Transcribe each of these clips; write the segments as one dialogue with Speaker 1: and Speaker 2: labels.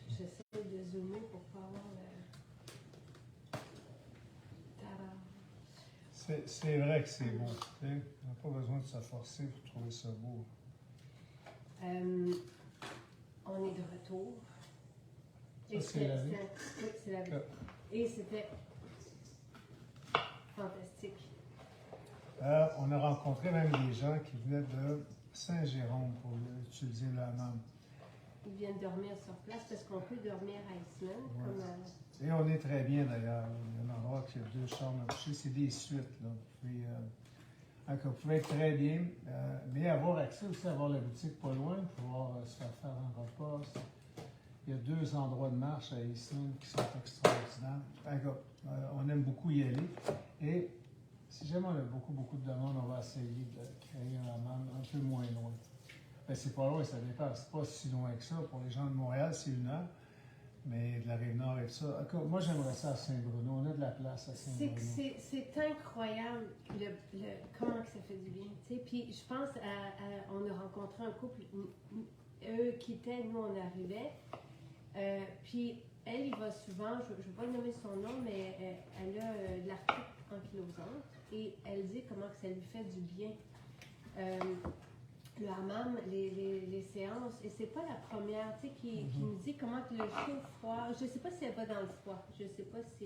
Speaker 1: j'essaie de zoomer pour pas avoir le...
Speaker 2: C'est vrai que c'est beau. On n'a pas besoin de se forcer pour trouver ça beau.
Speaker 1: On est de retour.
Speaker 2: Ça, c'est la vie.
Speaker 1: Oui, c'est la vie. Et c'était fantastique.
Speaker 2: On a rencontré même des gens qui venaient de Saint-Jérôme pour utiliser le hammam.
Speaker 1: Ils viennent dormir sur place parce qu'on peut dormir à Iceland.
Speaker 2: Ouais.
Speaker 1: Comme
Speaker 2: Et on est très bien d'ailleurs. Il y a un endroit qui a 2 chambres à coucher. C'est des suites. Là. Vous pouvez être très bien. Mais avoir accès aussi à avoir la boutique pas loin, pouvoir se faire un repas. Il y a 2 endroits de marche à Iceland qui sont extraordinaires. On aime beaucoup y aller. Et si jamais on a beaucoup de demandes, on va essayer de créer un hammam un peu moins loin. Ben, c'est pas loin, ça dépend. C'est pas si loin que ça. Pour les gens de Montréal, c'est 1 heure. Mais de la Rive-Nord et tout ça. Moi, j'aimerais ça à Saint-Bruno. On a de la place à Saint-Bruno.
Speaker 1: C'est incroyable comment que ça fait du bien. T'sais. Puis je pense, on a rencontré un couple, eux quittaient, nous on arrivait. Puis elle, il va souvent, je ne vais pas nommer son nom, mais elle a de l'arthrite ankylosante et elle dit comment que ça lui fait du bien. Le hammam, les séances, et c'est pas la première, tu sais, qui nous dit comment que le chaud-froid, je sais pas si elle va dans le froid, je sais pas si...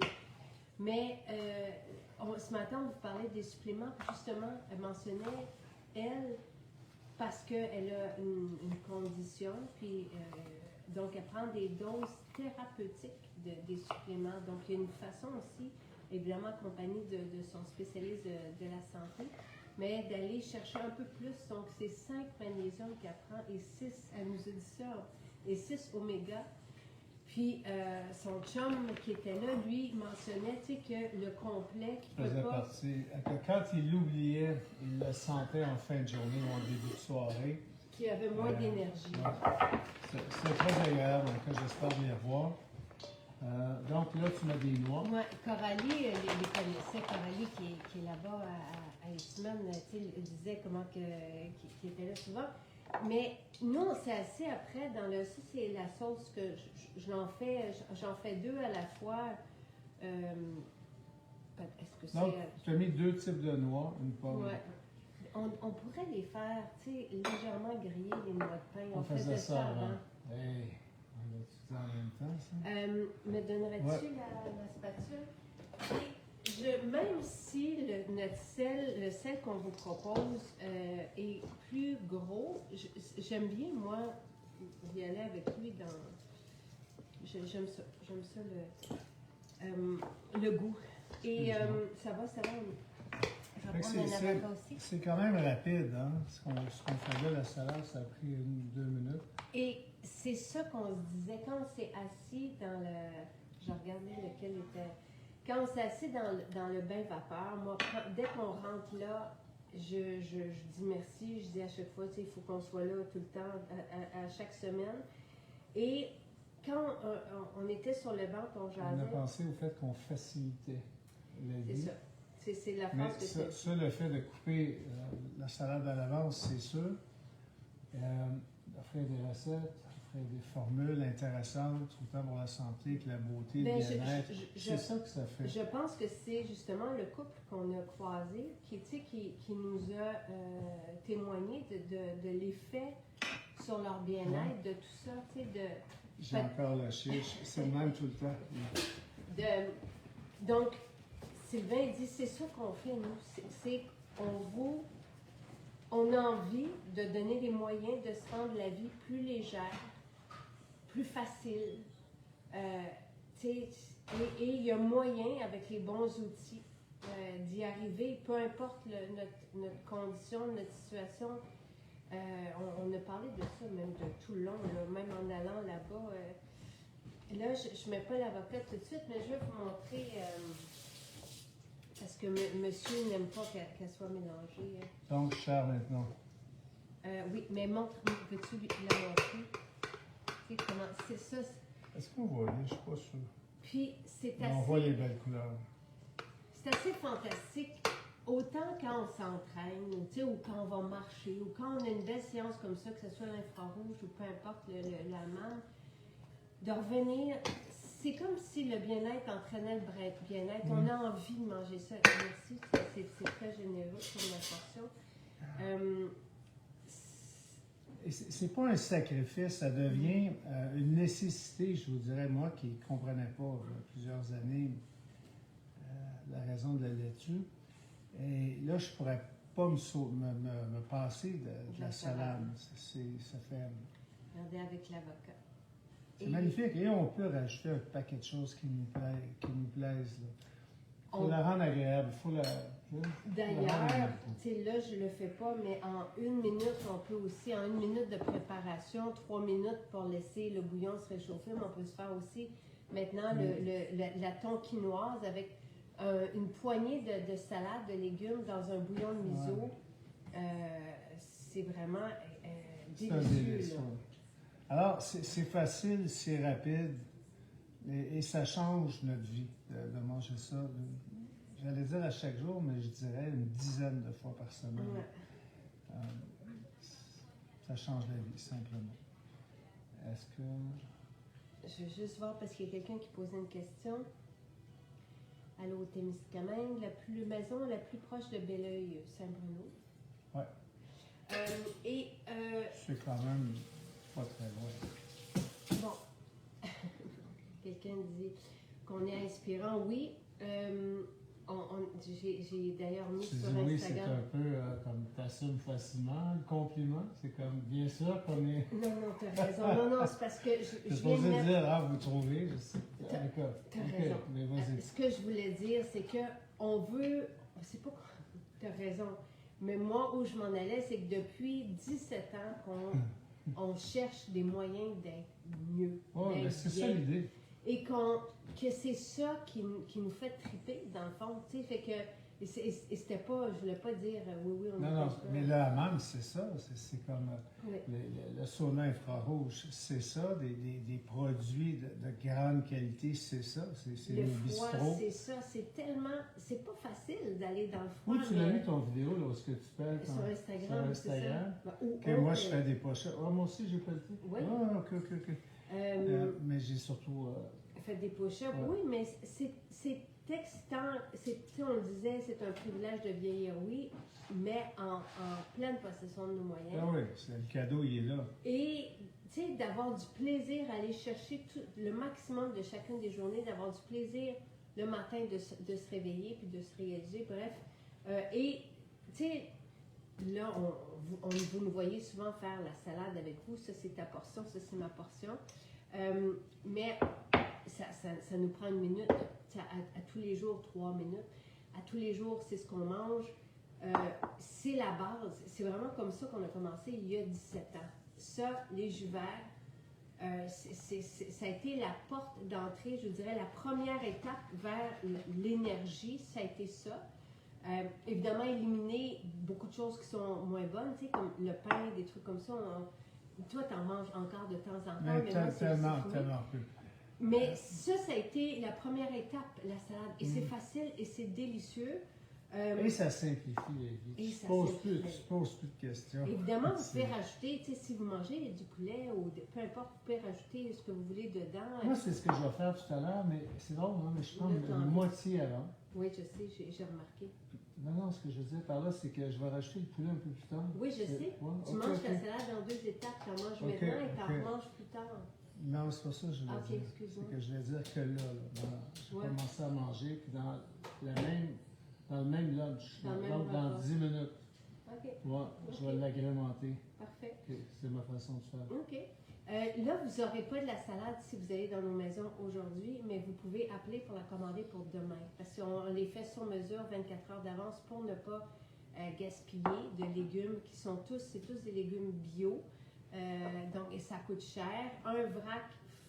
Speaker 1: Mais ce matin, on vous parlait des suppléments, justement, elle mentionnait, elle, parce qu'elle a une condition, puis donc elle prend des doses thérapeutiques des suppléments, donc il y a une façon aussi, évidemment accompagnée de son spécialiste de la santé, mais d'aller chercher un peu plus. Donc, c'est 5 magnésium qu'elle prend et 6, elle nous a dit ça, et 6 oméga. Puis, son chum qui était là, lui, mentionnait que le complet
Speaker 2: faisait partie. Quand il l'oubliait, il le sentait en fin de journée ou en début de soirée.
Speaker 1: Qui avait moins d'énergie.
Speaker 2: Ouais. C'est très agréable, donc j'espère bien revoir. Donc là, tu m'as des noix.
Speaker 1: Oui, Coralie, les connaissait. Coralie qui est là-bas à Eastman, il disait comment qu'il était là souvent. Mais nous, on s'est assis après dans le... Ça, c'est la sauce que j'en fais 2 à la fois. Est-ce que c'est...
Speaker 2: Donc, tu as mis 2 types de noix, une pomme.
Speaker 1: Ouais. On pourrait les faire, tu sais, légèrement griller, les noix de pain.
Speaker 2: On faisait ça avant.
Speaker 1: Hey.
Speaker 2: On va tout en même temps, ça?
Speaker 1: Me donnerais-tu la spatule? Et même si le sel qu'on vous propose est plus gros, j'aime bien, moi, y aller avec lui dans... J'aime ça le goût. Et ça va
Speaker 2: c'est quand même rapide, hein? Ce qu'on faisait, la salade, ça a pris 2 minutes.
Speaker 1: Et c'est ça qu'on se disait quand on s'est assis dans le... Je regardais lequel était... Quand on s'est assis dans le bain vapeur, moi, dès qu'on rentre là, je dis merci, je dis à chaque fois, il faut qu'on soit là tout le temps, à chaque semaine. Et quand on était sur le banc, on jasait...
Speaker 2: On a pensé au fait qu'on facilitait la vie.
Speaker 1: C'est ça. C'est la phrase que c'est.
Speaker 2: Ça, le fait de couper la salade à l'avance, c'est sûr. Offrir des recettes, offrir des formules intéressantes, autant pour la santé que la beauté, le bien-être. C'est ça que ça fait.
Speaker 1: Je pense que c'est justement le couple qu'on a croisé qui nous a témoigné de l'effet sur leur bien-être, de tout ça.
Speaker 2: J'ai encore la chiche. C'est le même tout le temps.
Speaker 1: Donc, Sylvain dit, c'est ça qu'on fait, nous. C'est on a envie de donner les moyens de se rendre la vie plus légère, plus facile. Et il y a moyen, avec les bons outils, d'y arriver, peu importe notre condition, notre situation. On a parlé de ça même de tout le long, là, même en allant là-bas. Là, je ne mets pas l'avocat tout de suite, mais je vais vous montrer... parce que monsieur n'aime pas qu'elle soit mélangée.
Speaker 2: Donc, cher maintenant.
Speaker 1: Oui, mais peux-tu la montrer? C'est ça.
Speaker 2: Est-ce qu'on voit? Je ne suis pas sûr.
Speaker 1: Puis, c'est assez...
Speaker 2: On voit les belles couleurs.
Speaker 1: C'est assez fantastique. Autant quand on s'entraîne, ou quand on va marcher, ou quand on a une belle séance comme ça, que ce soit l'infrarouge ou peu importe la main, de revenir. C'est comme si le bien-être entraînait le bien-être. On a envie de manger ça. Merci, c'est très généreux pour la portion.
Speaker 2: C'est pas un sacrifice, ça devient une nécessité, je vous dirais, moi qui ne comprenais pas il y a plusieurs années la raison de la laitue. Et là, je pourrais pas me passer de la salade. Ça fait...
Speaker 1: Regardez avec l'avocat.
Speaker 2: C'est magnifique. Et on peut rajouter un paquet de choses qui nous plaisent. Il faut la rendre agréable.
Speaker 1: D'ailleurs, tu sais, là, je le fais pas, mais en 1 minute, on peut aussi, en 1 minute de préparation, 3 minutes pour laisser le bouillon se réchauffer, mais on peut se faire aussi maintenant la tonkinoise avec une poignée de salade, de légumes dans un bouillon de miso. C'est vraiment délicieux.
Speaker 2: Alors, c'est facile, c'est rapide et ça change notre vie de manger ça. J'allais dire à chaque jour, mais je dirais une dizaine de fois par semaine. Ça change la vie, simplement. Est-ce que...
Speaker 1: Je vais juste voir parce qu'il y a quelqu'un qui posait une question. Allô, Témiscamingue, la maison la plus proche de Belleuil, Saint-Bruno.
Speaker 2: Oui. C'est quand même pas très loin.
Speaker 1: Bon. Quelqu'un dit qu'on est inspirant. Oui. J'ai d'ailleurs mis sur Instagram.
Speaker 2: Oui, c'est un peu comme t'assumes facilement le compliment. C'est comme, bien sûr qu'on est...
Speaker 1: Non, t'as raison. Non, c'est parce que je viens de
Speaker 2: mettre... dire, vous trouvez, je sais. D'accord.
Speaker 1: T'as raison.
Speaker 2: Mais vas-y.
Speaker 1: Ce que je voulais dire, c'est que on veut... C'est pas... T'as raison. Mais moi, où je m'en allais, c'est que depuis 17 ans qu'on cherche des moyens d'être mieux.
Speaker 2: Oui, mais c'est ça l'idée.
Speaker 1: Et que c'est ça qui nous fait triper, dans le fond, tu sais, fait que, et c'était pas, je voulais pas dire, oui, on
Speaker 2: Non, mais le hammam, c'est ça, c'est comme le sauna infrarouge, c'est ça, des produits de grande qualité, c'est ça, c'est
Speaker 1: le
Speaker 2: nos
Speaker 1: froid,
Speaker 2: bistrots.
Speaker 1: c'est ça, c'est pas facile d'aller dans le froid.
Speaker 2: Oui, tu l'as mis ton vidéo, là, où est-ce que tu fais?
Speaker 1: Sur Instagram, c'est ça.
Speaker 2: Que moi, je fais des pochettes. Oh, moi aussi, j'ai pas le temps.
Speaker 1: Oui.
Speaker 2: Ah, ok. Mais j'ai surtout...
Speaker 1: fait des push-ups, oui, mais c'est excitant. On le disait, c'est un privilège de vieillir, oui, mais en pleine possession de nos moyens.
Speaker 2: Ah oui, le cadeau, il est là.
Speaker 1: Et, tu sais, d'avoir du plaisir à aller chercher le maximum de chacune des journées, d'avoir du plaisir le matin de se réveiller puis de se réaliser, bref. Et, tu sais, là, vous nous voyez souvent faire la salade avec vous, ça c'est ta portion, ça c'est ma portion. Mais ça nous prend 1 minute, à tous les jours 3 minutes, à tous les jours c'est ce qu'on mange, c'est la base, c'est vraiment comme ça qu'on a commencé il y a 17 ans. Ça, les jus verts, ça a été la porte d'entrée, je dirais la première étape vers l'énergie, ça a été ça. Évidemment, éliminer beaucoup de choses qui sont moins bonnes, tu sais, comme le pain, des trucs comme ça. Toi, t'en manges encore de temps en temps, mais moi,
Speaker 2: tellement peu.
Speaker 1: Mais ça a été la première étape, la salade. Et c'est facile et c'est délicieux.
Speaker 2: Et ça simplifie la vie. Tu ne poses plus de questions.
Speaker 1: Évidemment, vous pouvez rajouter, si vous mangez du poulet ou peu importe, vous pouvez rajouter ce que vous voulez dedans.
Speaker 2: Moi, c'est ce que je vais faire tout à l'heure, mais c'est drôle, hein, mais je prends la moitié avant.
Speaker 1: Oui, je sais, j'ai remarqué.
Speaker 2: Non, ce que je veux dire par là, c'est que je vais rajouter le poulet un peu plus tard.
Speaker 1: Oui, je sais.
Speaker 2: Ouais,
Speaker 1: tu manges ta salade en 2 étapes. Tu en manges maintenant et tu en manges plus tard.
Speaker 2: Non, c'est pas ça que je voulais dire.
Speaker 1: Excuse-moi.
Speaker 2: C'est que je voulais dire que là j'ai commencé à manger, puis dans le même lunch, dans 10 minutes.
Speaker 1: OK.
Speaker 2: Ouais, je vais l'agrémenter.
Speaker 1: Parfait.
Speaker 2: C'est ma façon de faire.
Speaker 1: OK. Là, vous n'aurez pas de la salade si vous allez dans nos maisons aujourd'hui, mais vous pouvez appeler pour la commander pour demain. Parce qu'on les fait sur mesure 24 heures d'avance pour ne pas gaspiller de légumes qui sont c'est tous des légumes bio. Donc, et ça coûte cher. Un vrac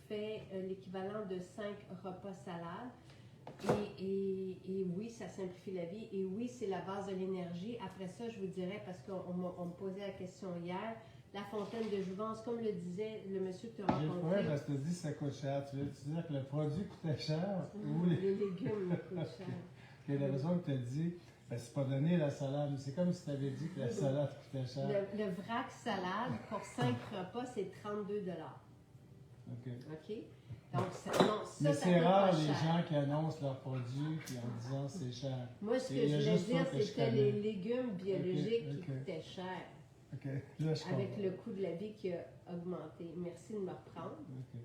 Speaker 1: fait l'équivalent de 5 repas salades. Et oui, ça simplifie la vie. Et oui, c'est la base de l'énergie. Après ça, je vous dirais, parce qu'on me posait la question hier, la fontaine de jouvence, comme le disait le monsieur que tu as rencontré.
Speaker 2: Oui, parce que tu as dit que ça coûte cher. Tu veux dire que le produit coûtait cher ou
Speaker 1: les légumes coûtent cher.
Speaker 2: Okay, la raison que tu as dit, c'est pas donné la salade, c'est comme si tu avais dit que la salade coûtait cher.
Speaker 1: Le vrac salade, pour 5 repas, c'est 32 $.
Speaker 2: OK.
Speaker 1: OK? Donc, non,
Speaker 2: Mais
Speaker 1: ça
Speaker 2: c'est
Speaker 1: coûte
Speaker 2: rare
Speaker 1: pas
Speaker 2: les
Speaker 1: cher.
Speaker 2: gens qui annoncent leurs produits puis en disant c'est cher.
Speaker 1: Moi, ce que
Speaker 2: Il y
Speaker 1: je
Speaker 2: a
Speaker 1: voulais
Speaker 2: juste toi
Speaker 1: dire,
Speaker 2: que je
Speaker 1: c'était
Speaker 2: connais.
Speaker 1: les légumes biologiques
Speaker 2: Ok,
Speaker 1: qui
Speaker 2: ok.
Speaker 1: coûtaient cher
Speaker 2: OK. Là, je
Speaker 1: avec
Speaker 2: comprends.
Speaker 1: le coût de la vie qui a augmenté. Merci de me reprendre.
Speaker 2: OK.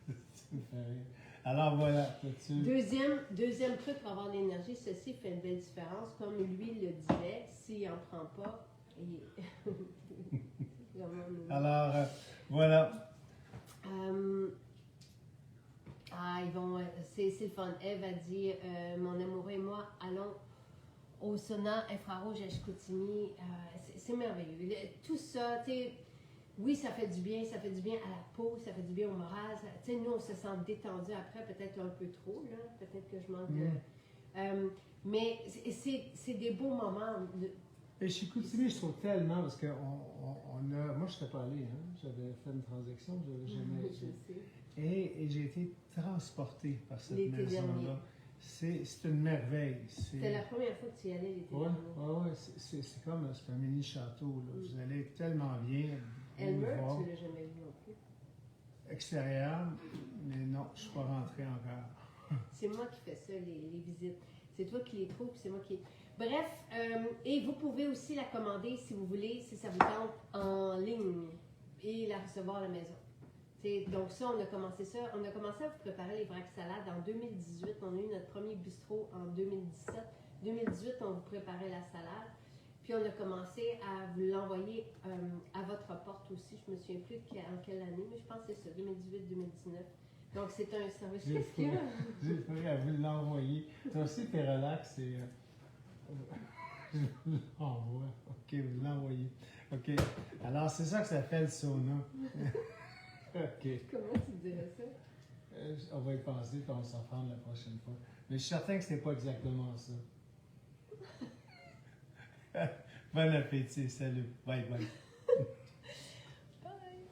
Speaker 2: Tu me fais rire. Alors voilà, t'as-tu...
Speaker 1: Deuxième truc pour avoir l'énergie, ceci fait une belle différence. Comme lui le disait, s'il n'en prend pas, il...
Speaker 2: Alors, voilà.
Speaker 1: Ils vont, c'est le fun. Eve a dit, mon amoureux et moi allons au sauna infrarouge à Chicoutimi. C'est merveilleux. Tout ça, tu sais, oui, ça fait du bien à la peau, ça fait du bien au moral. Tu sais, nous, on se sent détendu après, peut-être un peu trop, là. Peut-être que je manque de... mais c'est des beaux moments.
Speaker 2: Et Chicoutimi, je trouve tellement, parce on a... Moi, je n'étais pas allé, hein. J'avais fait une transaction, j'avais jamais...
Speaker 1: Je sais.
Speaker 2: Et j'ai été transporté par cette
Speaker 1: L'été dernier.
Speaker 2: maison-là. C'est une merveille.
Speaker 1: C'était la première fois que tu y allais l'été
Speaker 2: Ouais,
Speaker 1: dernier.
Speaker 2: ouais, c'est comme c'est un mini château. Là. Vous allez tellement bien.
Speaker 1: Elmer,
Speaker 2: voir.
Speaker 1: tu l'as jamais vu non plus.
Speaker 2: Extérieur, mais non, je ne suis pas rentré encore.
Speaker 1: C'est moi qui fais ça, les visites. C'est toi qui les trouves, puis c'est moi qui... Bref, et vous pouvez aussi la commander si vous voulez, si ça vous tente, en ligne et la recevoir à la maison. Donc ça, on a commencé à vous préparer les vracs salades en 2018. On a eu notre premier bistrot en 2017. 2018, on vous préparait la salade. Puis on a commencé à vous l'envoyer à votre porte aussi. Je me souviens plus en quelle année, mais je pense que c'est ça, 2018-2019. Donc c'est un service. Qu'est-ce qu'il y a?
Speaker 2: J'ai pris à vous l'envoyer. Toi aussi, t'es relax et... je vous l'envoie. OK, vous l'envoyez. OK. Alors, c'est ça que ça fait le sauna. OK.
Speaker 1: Comment tu dirais ça?
Speaker 2: On va y penser puis on va s'en reprendre la prochaine fois. Mais je suis certain que c'est pas exactement ça. Bon appétit, salut. Bye bye.